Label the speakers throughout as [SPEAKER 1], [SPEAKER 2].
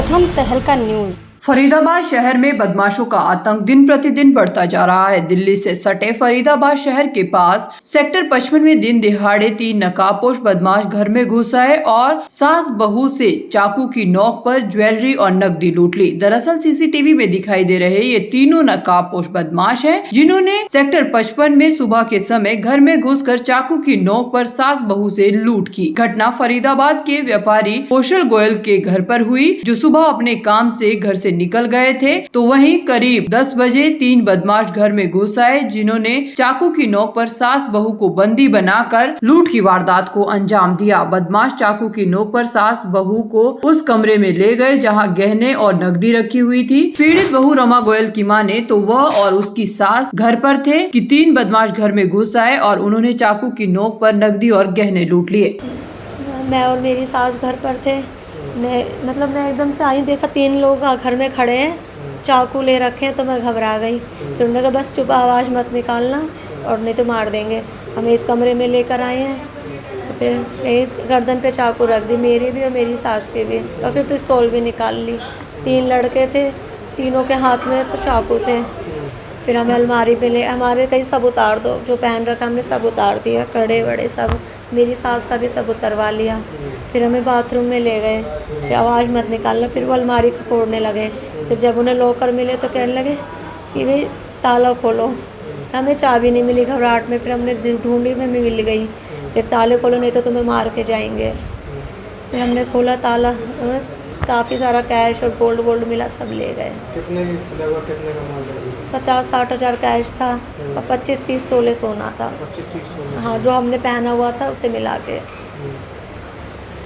[SPEAKER 1] प्रथम तहलका न्यूज।
[SPEAKER 2] फरीदाबाद शहर में बदमाशों का आतंक दिन प्रतिदिन बढ़ता जा रहा है। दिल्ली से सटे फरीदाबाद शहर के पास सेक्टर 55 में दिन दिहाड़े 3 नकाबपोश बदमाश घर में घुस आए और सास बहू से चाकू की नोक पर ज्वेलरी और नकदी लूट ली। दरअसल सीसीटीवी में दिखाई दे रहे ये तीनों नकाबपोश बदमाश हैं, जिन्होंने सेक्टर 55 में सुबह के समय घर में घुसकर चाकू की नोक पर सास बहू से लूट की। घटना फरीदाबाद के व्यापारी कौशल गोयल के घर पर हुई, जो सुबह अपने काम से घर से निकल गए थे। तो वहीं करीब 10 बजे 3 बदमाश घर में घुस आए, जिन्होंने चाकू की नोक पर सास बहू को बंदी बनाकर लूट की वारदात को अंजाम दिया। बदमाश चाकू की नोक पर सास बहू को उस कमरे में ले गए जहां गहने और नकदी रखी हुई थी। पीड़ित बहू रमा गोयल की माने तो वह और उसकी सास घर पर थे कि 3 बदमाश घर में घुस आए और उन्होंने चाकू की नोक पर नकदी और गहने लूट लिए।
[SPEAKER 3] मैं और मेरी सास घर पर थे। मैं एकदम से आई, देखा 3 लोग घर में खड़े हैं, चाकू ले रखे हैं, तो मैं घबरा गई। फिर उन्होंने कहा बस चुप, आवाज़ मत निकालना और नहीं तो मार देंगे। हमें इस कमरे में लेकर आए हैं। तो फिर एक गर्दन पे चाकू रख दी, मेरी भी और मेरी सास के भी, और फिर पिस्तौल भी निकाल ली। 3 लड़के थे, तीनों के हाथ में तो चाकू थे। फिर हमें अलमारी पे ले, हमारे कहीं सब उतार दो, जो पहन रखा हमने सब उतार दिया, कड़े बड़े सब, मेरी सास का भी सब उतरवा लिया। फिर हमें बाथरूम में ले गए, फिर आवाज़ मत निकालना। फिर वो अलमारी को फोड़ने लगे। फिर जब उन्हें लॉकर मिले तो कहने लगे कि भाई ताला खोलो। हमें चाबी नहीं मिली घबराहट में, फिर हमने ढूंढी में मिल गई। फिर ताले खोलो नहीं तो तुम्हें मार के जाएंगे। फिर हमने खोला ताला, काफ़ी सारा कैश और गोल्ड मिला, सब ले गए।
[SPEAKER 4] कितने खुला हुआ, कितने का माल?
[SPEAKER 3] 50-60 हज़ार कैश था और 25-30 तोले सोना था।
[SPEAKER 4] 25-30 सोना?
[SPEAKER 3] हाँ, जो हमने पहना हुआ था उसे मिला के।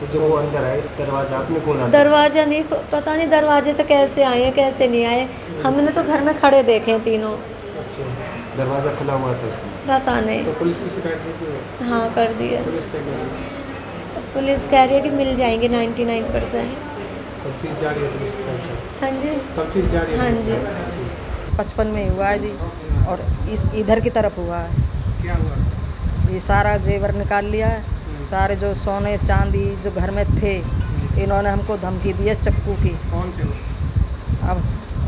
[SPEAKER 4] तो जब वो अंदर आए, दरवाजा आपने खोला?
[SPEAKER 3] दरवाज़ा नहीं, पता नहीं दरवाजे से कैसे आए हैं कैसे नहीं आए। हमने तो घर में खड़े देखे हैं तीनों।
[SPEAKER 4] अच्छा, दरवाज़ा खुला हुआ था उसमें?
[SPEAKER 3] पता नहीं।
[SPEAKER 4] तो पुलिस की शिकायत की थी?
[SPEAKER 3] हाँ, कर दी है।
[SPEAKER 4] पुलिस क्या कह रही है?
[SPEAKER 3] पुलिस कह रही है कि मिल जाएंगे 99%।
[SPEAKER 4] तफ्तीश जारी है पुलिस की तरफ से?
[SPEAKER 3] हाँ जी,
[SPEAKER 4] तफ्तीश जारी है?
[SPEAKER 3] हाँ जी।
[SPEAKER 5] 55 में हुआ है जी, और इधर की तरफ हुआ है।
[SPEAKER 4] क्या हुआ?
[SPEAKER 5] ये सारा जेवर निकाल लिया है, सारे जो सोने चांदी जो घर में थे, इन्होंने हमको धमकी दी है चक्कू की।
[SPEAKER 4] कौन थे वो?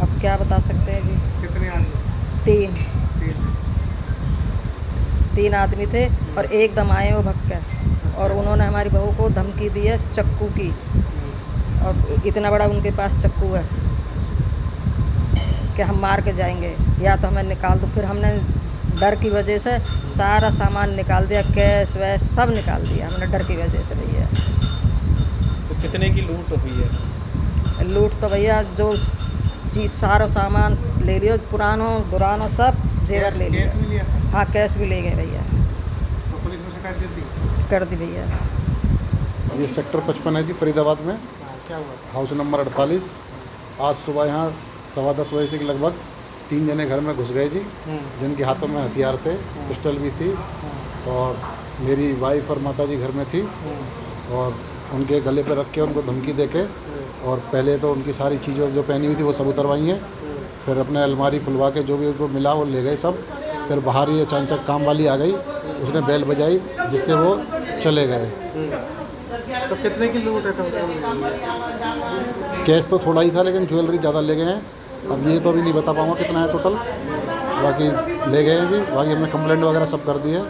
[SPEAKER 5] अब क्या बता सकते हैं जी।
[SPEAKER 4] कितने आदमी?
[SPEAKER 5] 3
[SPEAKER 4] तीन
[SPEAKER 5] आदमी थे और एकदम आए वो भग कर, और उन्होंने हमारी बहू को धमकी दी है चक्कू की, और इतना बड़ा उनके पास चक्कू है कि हम मार के जाएंगे या तो हमें निकाल दो। फिर हमने डर की वजह से सारा सामान निकाल दिया, कैश वैश सब निकाल दिया हमने डर की वजह से भैया।
[SPEAKER 4] तो कितने की लूट हुई है?
[SPEAKER 5] लूट तो भैया जो चीज़ सारा सामान ले लियो, पुराना सब जेवर ले लिया।
[SPEAKER 4] कैश भी लिया था?
[SPEAKER 5] हाँ, कैश भी ले गए भैया।
[SPEAKER 4] तो पुलिस में शिकायत दी?
[SPEAKER 5] कर दी भैया।
[SPEAKER 6] ये सेक्टर 55 है जी, फरीदाबाद में,
[SPEAKER 4] क्या हुआ?
[SPEAKER 6] House number 48। आज सुबह यहाँ 10:15 बजे के लगभग 3 जने घर में घुस गए जी, जिनके हाथों में हथियार थे, पिस्टल भी थी, और मेरी वाइफ और माताजी घर में थी, और उनके गले पर रख के उनको धमकी देके, और पहले तो उनकी सारी चीज़ें जो पहनी हुई थी वो सब उतरवाई हैं। फिर अपने अलमारी खुलवा के जो भी उनको मिला वो ले गए सब। फिर बाहर ही अचानक काम वाली आ गई, उसने बेल बजाई, जिससे वो चले गए।
[SPEAKER 4] तो कितने की लूट है टोटल?
[SPEAKER 6] कैश तो थोड़ा ही था, लेकिन ज्वेलरी ज़्यादा ले गए हैं। अब ये तो अभी नहीं बता पाऊँगा कितना है टोटल, बाकी ले गए हैं जी। बाकी हमने कंप्लेंट वगैरह सब कर दी है।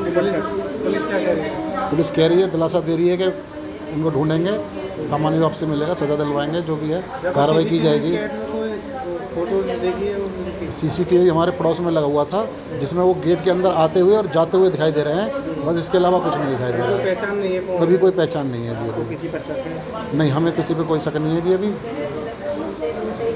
[SPEAKER 4] पुलिस क्या कह रही है?
[SPEAKER 6] पुलिस कह रही है, दिलासा दे रही है कि उनको ढूंढेंगे, सामान वापसी मिलेगा, सज़ा दिलवाएंगे, जो भी है कार्रवाई की जाएगी।
[SPEAKER 4] फोटो देखिए,
[SPEAKER 6] सीसीटीवी हमारे पड़ोस में लगा हुआ था, जिसमें वो गेट के अंदर आते हुए और जाते हुए दिखाई दे रहे हैं, बस इसके अलावा कुछ नहीं दिखाई दे रहा है।
[SPEAKER 4] पहचान नहीं है कौन?
[SPEAKER 6] अभी कोई पहचान नहीं है जी। अभी
[SPEAKER 4] किसी पर शक है?
[SPEAKER 6] नहीं, हमें किसी पे कोई शक नहीं है जी। अभी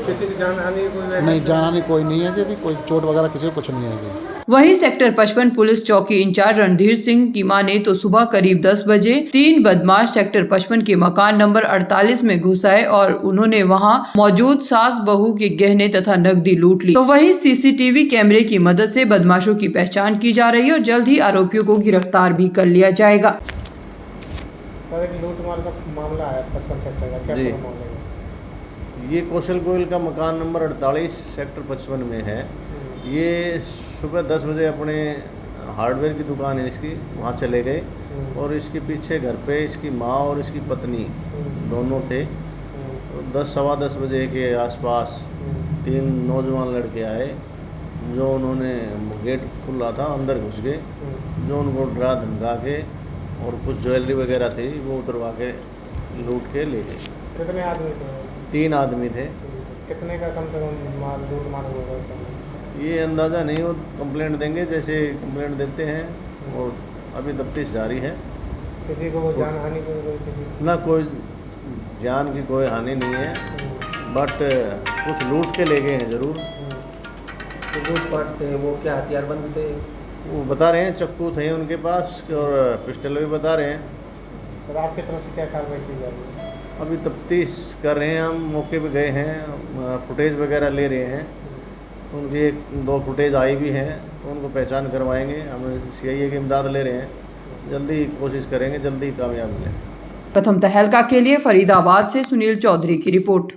[SPEAKER 4] किसी की जान हानि कोई?
[SPEAKER 6] नहीं, जान हानि कोई नहीं है जी। अभी कोई चोट वगैरह किसी को कुछ नहीं है जी।
[SPEAKER 2] वहीं सेक्टर 55 पुलिस चौकी इंचार्ज रणधीर सिंह की माने तो सुबह करीब 10 बजे 3 बदमाश सेक्टर 55 के मकान नंबर 48 में घुस आए और उन्होंने वहां मौजूद सास बहू के गहने तथा नकदी लूट ली। तो वहीं सीसीटीवी कैमरे की मदद से बदमाशों की पहचान की जा रही है और जल्द ही आरोपियों को गिरफ्तार भी कर लिया जाएगा।
[SPEAKER 4] लूट मार का मामला है 55 सेक्टर का, क्या
[SPEAKER 7] जी।
[SPEAKER 4] मामला है?
[SPEAKER 7] ये कौशल गोयल का मकान नंबर 48 सेक्टर 55 में है। ये सुबह 10 बजे अपने हार्डवेयर की दुकान है इसकी, वहाँ चले गए, और इसके पीछे घर पे इसकी माँ और इसकी पत्नी दोनों थे। तो 10 सवा 10 बजे के आसपास 3 नौजवान लड़के आए, जो उन्होंने गेट खुला था, अंदर घुस गए, जो उनको डरा धमका के और कुछ ज्वेलरी वगैरह थी वो उतरवा के लूट के ले गए।
[SPEAKER 4] कितने आदमी थे?
[SPEAKER 7] 3 आदमी थे।
[SPEAKER 4] कितने का कम से कम माल लूट माल होगा?
[SPEAKER 7] ये अंदाज़ा नहीं, वो कंप्लेंट देंगे जैसे कंप्लेंट देते हैं, और अभी तफ्तीश जारी है।
[SPEAKER 4] किसी को वो जान हानि किसी
[SPEAKER 7] ना कोई जान की कोई हानि नहीं है, बट कुछ लूट के ले गए हैं ज़रूर।
[SPEAKER 1] तो लूटपाट थे, वो क्या हथियारबंद थे?
[SPEAKER 7] वो बता रहे हैं चक्कू थे उनके पास और पिस्टल भी बता रहे हैं।
[SPEAKER 4] और आपकी तरफ से क्या कार्रवाई की जा रही है?
[SPEAKER 7] अभी तफ्तीश कर रहे हैं, हम मौके पे गए हैं, फुटेज वगैरह ले रहे हैं। उनकी 1-2 फुटेज आई भी हैं, तो उनको पहचान करवाएंगे। हम सीआईए की इमदाद ले रहे हैं, जल्दी कोशिश करेंगे, जल्दी कामयाब मिलें।
[SPEAKER 2] प्रथम तहलका के लिए फरीदाबाद से सुनील चौधरी की रिपोर्ट।